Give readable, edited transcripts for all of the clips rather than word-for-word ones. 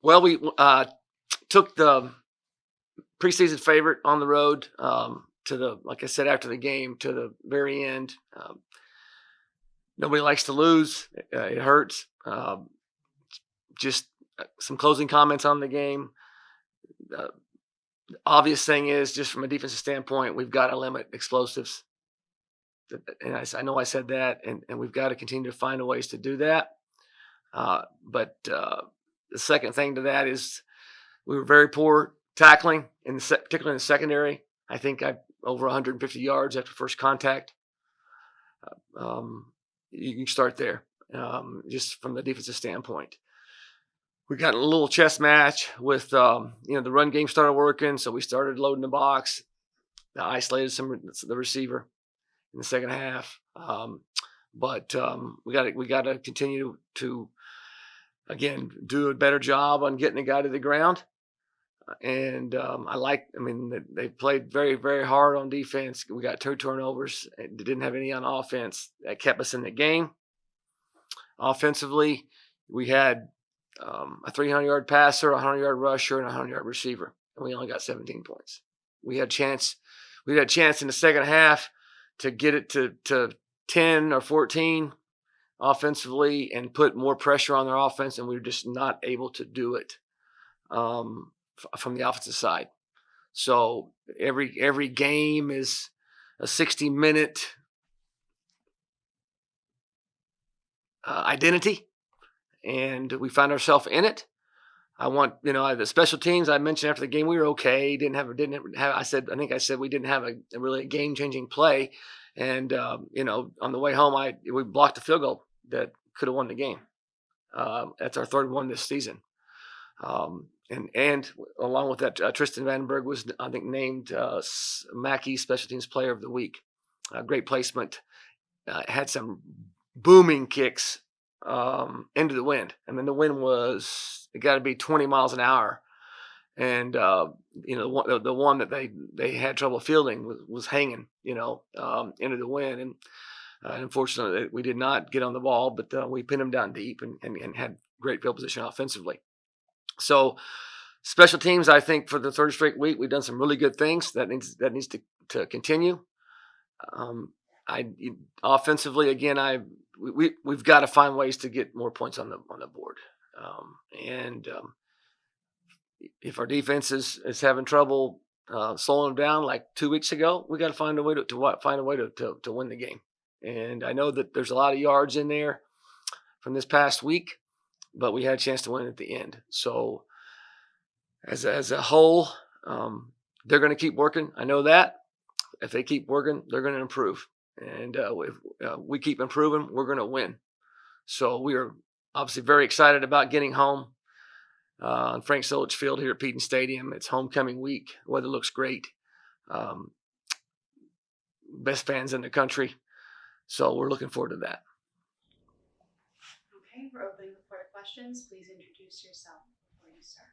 Well, we took the preseason favorite on the road to like I said, after the game to the very end. Nobody likes to lose. It hurts. Just some closing comments on the game. The obvious thing is, just from a defensive standpoint, we've got to limit explosives. And I know I said that, and we've got to continue to find ways to do that. But the second thing to that is we were very poor tackling, particularly in the secondary. I think I over 150 yards after first contact. You can start there, just from the defensive standpoint. We got a little chess match with, the run game started working, so we started loading the box. Isolated the receiver in the second half, but we got to continue to again do a better job on getting the guy to the ground. And they played very, very hard on defense. We got 2 turnovers. Didn't have any on offense. That kept us in the game. Offensively, we had a 300-yard passer, a 100-yard rusher, and a 100-yard receiver, and we only got 17 points. We had a chance in the second half to get it to 10 or 14 offensively and put more pressure on their offense, and we were just not able to do it from the offensive side. So every game is a 60-minute identity, and we find ourselves in it. I want, the special teams I mentioned after the game, we were okay. Didn't have. I think I said we didn't have a really game-changing play, and on the way home, we blocked a field goal that could have won the game. That's our third one this season. And along with that, Tristan Vandenberg was, I think, named Mackey Special Teams Player of the Week. Great placement. Had some booming kicks into the wind. I mean, the wind it got to be 20 miles an hour. And, the one that they had trouble fielding was hanging, into the wind. And unfortunately, we did not get on the ball, but we pinned them down deep and had great field position offensively. So special teams, I think for the third straight week, we've done some really good things. That needs to continue. Offensively, again, we've got to find ways to get more points on the board. If our defense is having trouble slowing them down like 2 weeks ago, we got to find a way to win the game. And I know that there's a lot of yards in there from this past week, but we had a chance to win at the end. So as a whole, they're going to keep working. I know that. If they keep working, they're going to improve. And if we keep improving, we're going to win. So we are obviously very excited about getting home on Frank Solich Field here at Peden Stadium. It's homecoming week. Weather looks great. Best fans in the country. So we're looking forward to that. Okay, we're opening the floor to questions. Please introduce yourself before you start.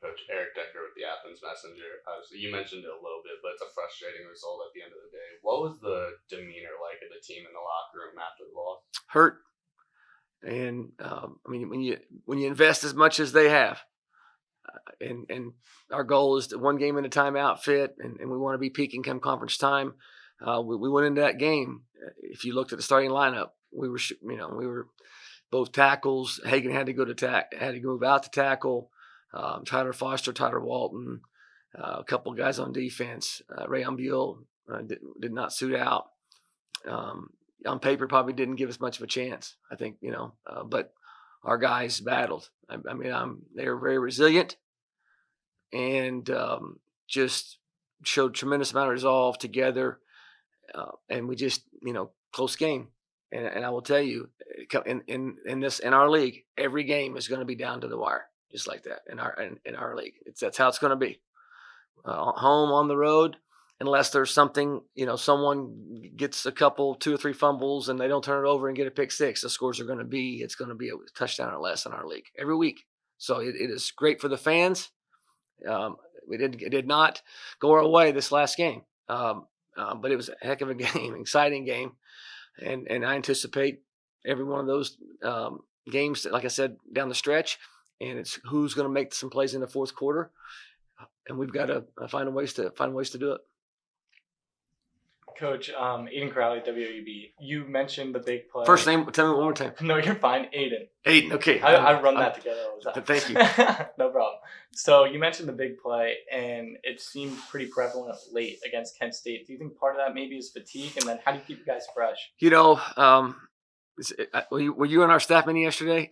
Coach Eric Decker with the Athens Messenger. So you mentioned it a little bit, but it's a frustrating result at the end of the day. What was the demeanor like of the team in the locker room after the loss? Hurt. And when you invest as much as they have, and our goal is to one game in a timeout fit, and we want to be peaking come conference time. We went into that game. If you looked at the starting lineup, we were both tackles. Hagan had to move out to tackle. Tyler Foster, Tyler Walton, a couple guys on defense. Ray Umbiel did not suit out. On paper, probably didn't give us much of a chance, I think, but our guys battled. They were very resilient and just showed tremendous amount of resolve together. And we just, close game. And I will tell you, in our league, every game is going to be down to the wire, just like that in our league. That's how it's going to be. Home, on the road, unless there's something, someone gets 2 or 3 fumbles and they don't turn it over and get a pick six, the scores it's going to be a touchdown or less in our league every week. So it is great for the fans. It did not go our way this last game, but it was a heck of a game, exciting game, and I anticipate every one of those games, like I said, down the stretch. and it's who's going to make some plays in the fourth quarter, and we've got to find ways to do it. Coach, Aiden Crowley, WUB. You mentioned the big play. First name, tell me one more time. No, you're fine, Aiden. Aiden, okay. I run that together all the time. Thank you. No problem. So you mentioned the big play, and it seemed pretty prevalent late against Kent State. Do you think part of that maybe is fatigue, and then how do you keep you guys fresh? You know, were you on our staff meeting yesterday?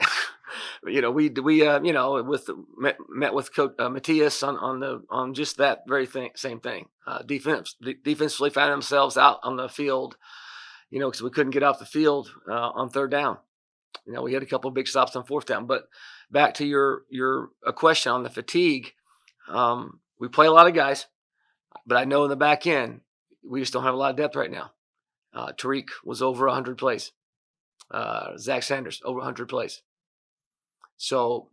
You know, we met with Coach Matthias on just that very same thing. Defensively found themselves out on the field, you know, because we couldn't get off the field on third down. You know, we had a couple of big stops on fourth down. But back to your question on the fatigue, we play a lot of guys, but I know in the back end we just don't have a lot of depth right now. Tariq was over 100 plays. Zach Sanders over 100 plays. So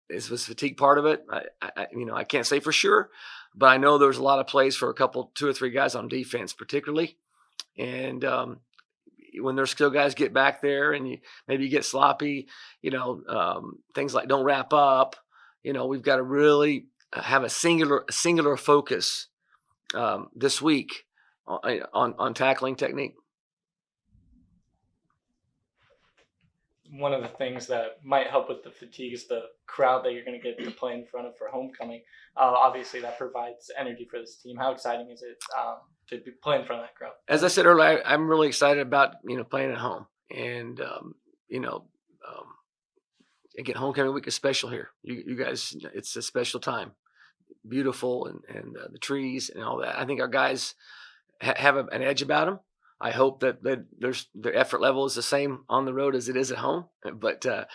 is this fatigue part of it? I can't say for sure, but I know there's a lot of plays for two or three guys on defense, particularly. And when there's still guys get back there and maybe you get sloppy, you know, things like don't wrap up. You know, we've got to really have a singular focus this week on tackling technique. One of the things that might help with the fatigue is the crowd that you're going to get to play in front of for homecoming. Obviously, that provides energy for this team. How exciting is it to be playing in front of that crowd? As I said earlier, I'm really excited about playing at home, and again, homecoming week is special here. You guys, it's a special time, beautiful, and the trees and all that. I think our guys have an edge about them. I hope that their effort level is the same on the road as it is at home. But the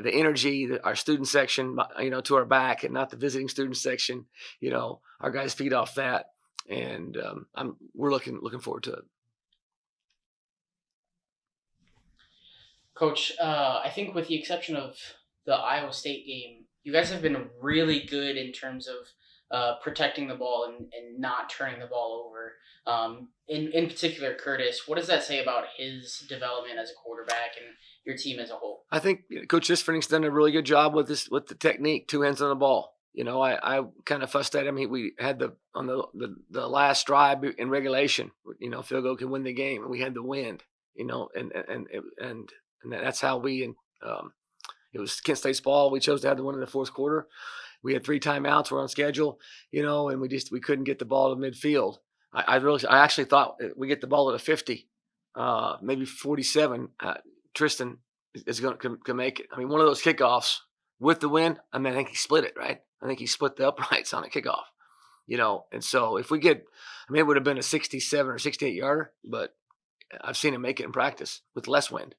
energy, our student section, to our back, and not the visiting student section, our guys feed off that, and we're looking forward to it. Coach, I think with the exception of the Iowa State game, you guys have been really good in terms of protecting the ball and not turning the ball over. In particular, Curtis, what does that say about his development as a quarterback and your team as a whole? I think Coach Isferning's done a really good job with the technique, 2 hands on the ball. I kind of fussed at him. We had on the last drive in regulation, field goal could win the game, and we had the wind, and that's how it was Kent State's ball. We chose to have the one in the fourth quarter. We had 3 timeouts. We're on schedule, and we couldn't get the ball to midfield. I actually thought we get the ball at a 50, maybe 47. Tristan is going to make it. I mean, one of those kickoffs with the wind. I think he split it, right? I think he split the uprights on a kickoff, And so if we get, it would have been a 67 or 68 yarder, but I've seen him make it in practice with less wind,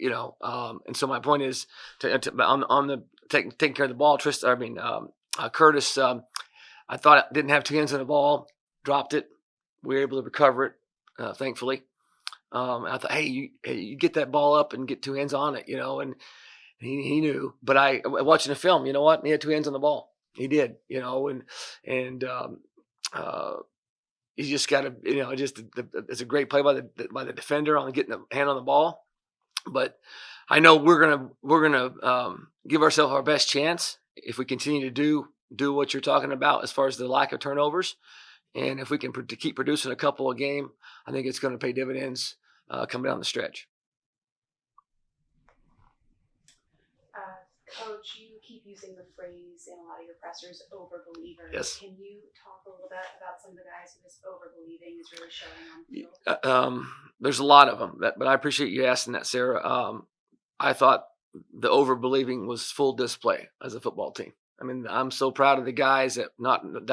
And so my point is on the taking care of the ball. Curtis. I thought it didn't have 2 hands on the ball. Dropped it. We were able to recover it, thankfully. I thought, hey, you get that ball up and get 2 hands on it, and he knew. But I watching the film, you know what? He had 2 hands on the ball. He did, and he just got to, it's a great play by the defender on getting the hand on the ball. But I know we're gonna give ourselves our best chance if we continue to do what you're talking about as far as the lack of turnovers. And if we can keep producing a couple a game, I think it's going to pay dividends coming down the stretch. Coach, you keep using the phrase in a lot of your pressers, over-believers. Yes. Can you talk a little bit about some of the guys who this over-believing is really showing on the field? There's a lot of them, but I appreciate you asking that, Sarah. I thought the over-believing was full display as a football team. I'm so proud of the guys that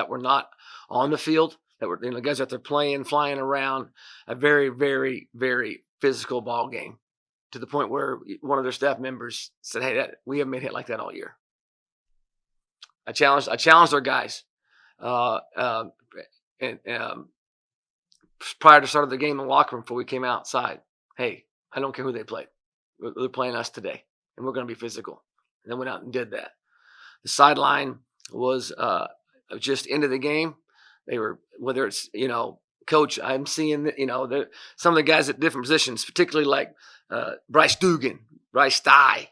were not on the field, that were guys out there playing, flying around, a very, very, very physical ball game, to the point where one of their staff members said, "Hey, we haven't been hit like that all year." I challenged our guys, and prior to the start of the game in the locker room before we came outside. Hey, I don't care who they played. They're playing us today, and we're going to be physical. And then went out and did that. The sideline was just into the game. They were, whether it's, Coach, I'm seeing that, some of the guys at different positions, particularly like Bryce Dugan, Bryce Tye,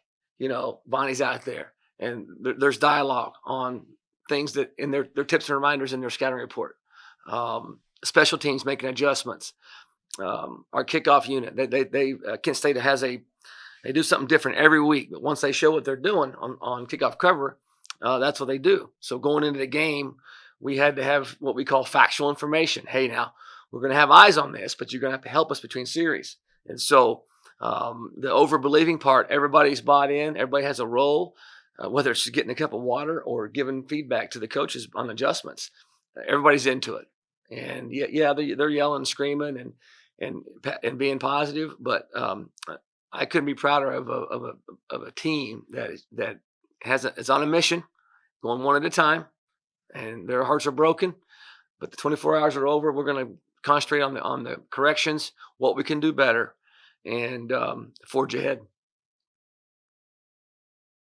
Bonnie's out there. and there's dialogue on things that in their tips and reminders in their scouting report. Special teams making adjustments. Our kickoff unit, Kent State they do something different every week, but once they show what they're doing on kickoff cover, that's what they do. So going into the game, we had to have what we call factual information. Hey, now we're going to have eyes on this, but you're going to have to help us between series. And so the over-believing part, everybody's bought in. Everybody has a role, whether it's getting a cup of water or giving feedback to the coaches on adjustments. Everybody's into it. And yeah, they're yelling and screaming and being positive, but I couldn't be prouder of a team that is on a mission, going one at a time, and their hearts are broken. But the 24 hours are over. We're going to concentrate on the corrections, what we can do better, and forge ahead.